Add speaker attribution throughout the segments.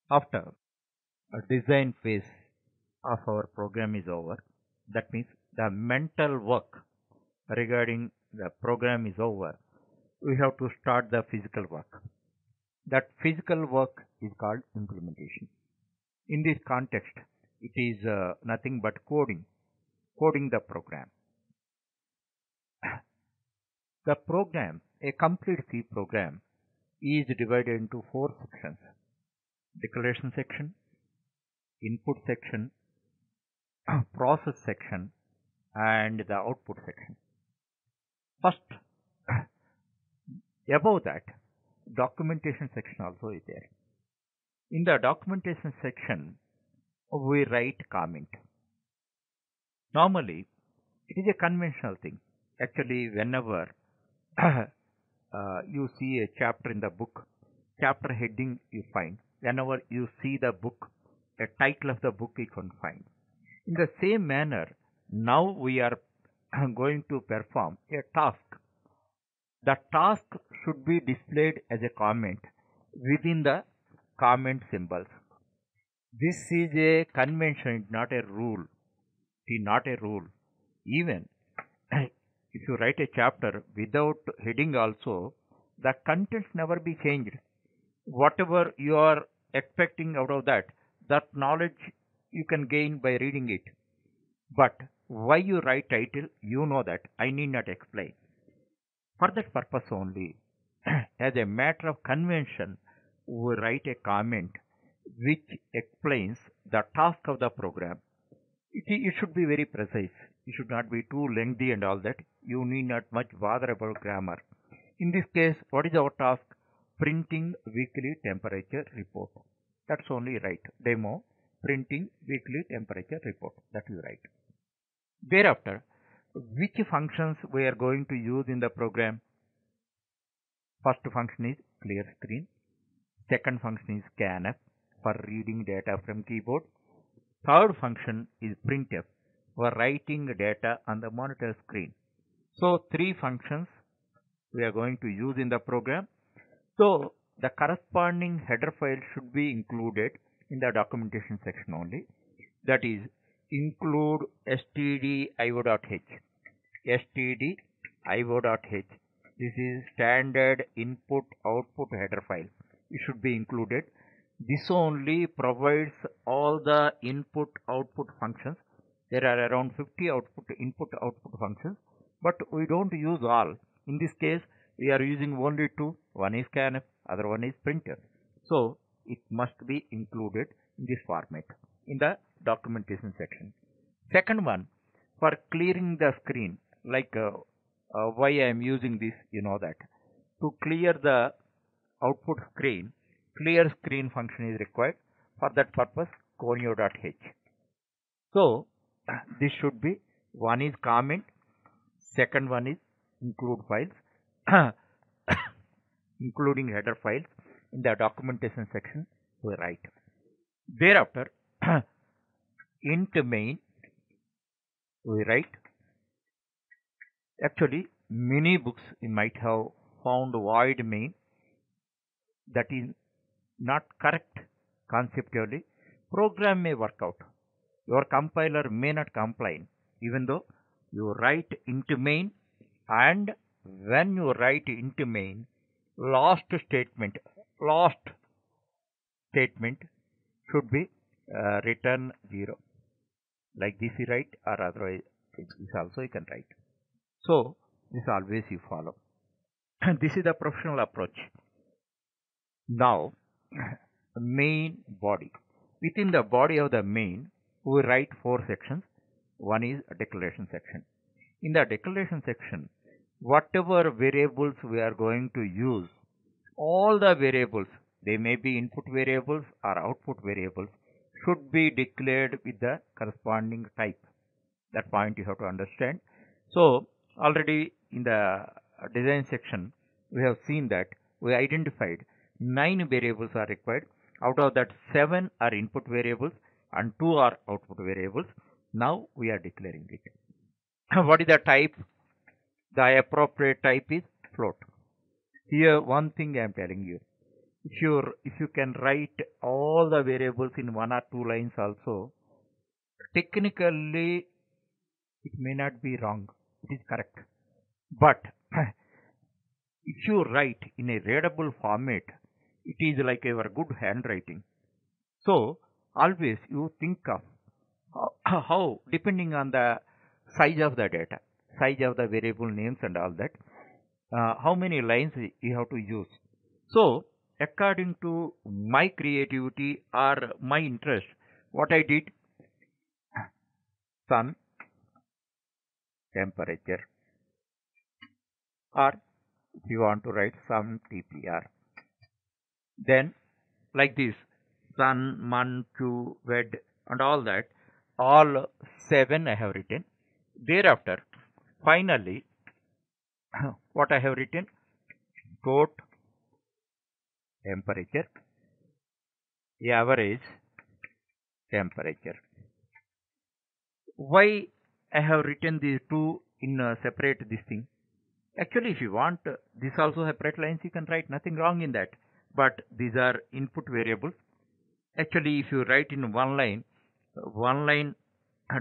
Speaker 1: After a design phase of our program is over, that means the mental work regarding the program is over, we have to start the physical work. That physical work is called implementation. In this context, it is nothing but coding the program. The program, a complete C program, is divided into four sections: declaration section, input section, process section, and the output section. First, above that, documentation section also is there. In the documentation section, we write comment. Normally, it is a conventional thing. Actually, whenever you see a chapter in the book, chapter heading you find. Whenever you see the book, a title of the book you can find. In the same manner, now we are going to perform a task. The task should be displayed as a comment within the comment symbols. This is a convention, not a rule. It is not a rule. Even if you write a chapter without heading also, the contents never be changed. Whatever you are expecting out of that knowledge you can gain by reading it. But why you write title, you know that. I need not explain. For that purpose only, as a matter of convention, we write a comment which explains the task of the program. It should be very precise. It should not be too lengthy and all that. You need not much bother about grammar. In this case, what is our task? Printing weekly temperature report. That's only right. Demo, printing weekly temperature report. That is right. Thereafter, which functions we are going to use in the program? First function is clear screen. Second function is scanf for reading data from keyboard. Third function is printf for writing data on the monitor screen. So three functions we are going to use in the program. So the corresponding header file should be included in the documentation section only. That is include stdio.h. stdio.h. This is standard input output header file. It should be included. This only provides all the input output functions. There are around 50 input output functions, but we don't use all. In this case, we are using only two. One is scanf, other one is printer. So it must be included in this format in the documentation section. Second one, for clearing the screen, like why I am using this, you know that. To clear the output screen, clear screen function is required. For that purpose, conio.h. So this should be, one is comment, second one is include files, including header files. In the documentation section we write. Thereafter, int main we write. Actually, many books you might have found void main. That is not correct conceptually. Program may work out. Your compiler may not complain, even though you write into main, and when you write into main, last statement should be return 0. Like this you write, or otherwise this also you can write. So this always you follow. This is the professional approach. Now, main body. Within the body of the main, we write four sections. One is a declaration section. In the declaration section, whatever variables we are going to use, all the variables, they may be input variables or output variables, should be declared with the corresponding type. That point you have to understand. So already in the design section, we have seen that we identified 9 variables are required. Out of that, 7 are input variables and 2 are output variables. Now we are declaring it. What is the type? The appropriate type is float. Here one thing I am telling you. If you can write all the variables in one or two lines also, technically it may not be wrong. It is correct. But if you write in a readable format, it is like your good handwriting. So always you think of how depending on the size of the data, size of the variable names and all that, how many lines you have to use. So according to my creativity or my interest, what I did, sun, temperature, or if you want to write some TPR, then like this, sun, month, two, wed, and all that, all 7 I have written. Thereafter, finally, what I have written, quote, temperature, average temperature. Why I have written these two in separate this thing? Actually, if you want this also separate lines, you can write, nothing wrong in that. But these are input variables. Actually, if you write in one line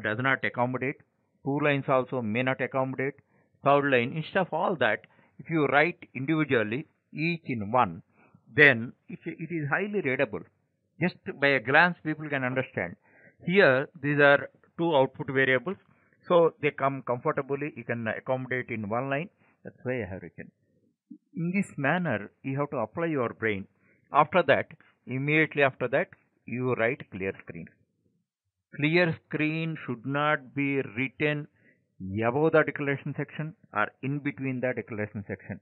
Speaker 1: does not accommodate, two lines also may not accommodate, third line, instead of all that, if you write individually, each in one, then it is highly readable. Just by a glance, people can understand. Here, these are two output variables, so they come comfortably, you can accommodate in one line. That's why I have written. In this manner, you have to apply your brain. After that, immediately after that, you write clear screen. Clear screen should not be written above the declaration section or in between the declaration section.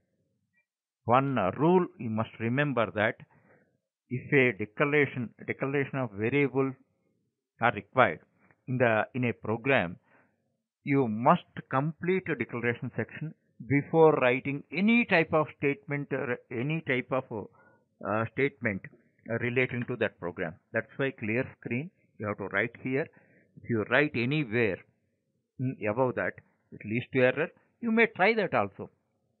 Speaker 1: One rule you must remember, that if a declaration of variables are required in a program, you must complete a declaration section before writing any type of statement or any type of statement relating to that program. That's why clear screen you have to write here. If you write anywhere above that, it leads to error. You may try that also.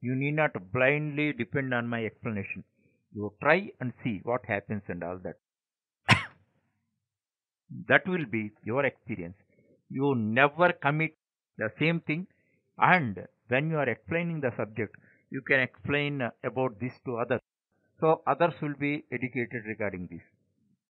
Speaker 1: You need not blindly depend on my explanation. You try and see what happens and all that. That will be your experience. You never commit the same thing, and when you are explaining the subject, you can explain about this to others. So others will be educated regarding this.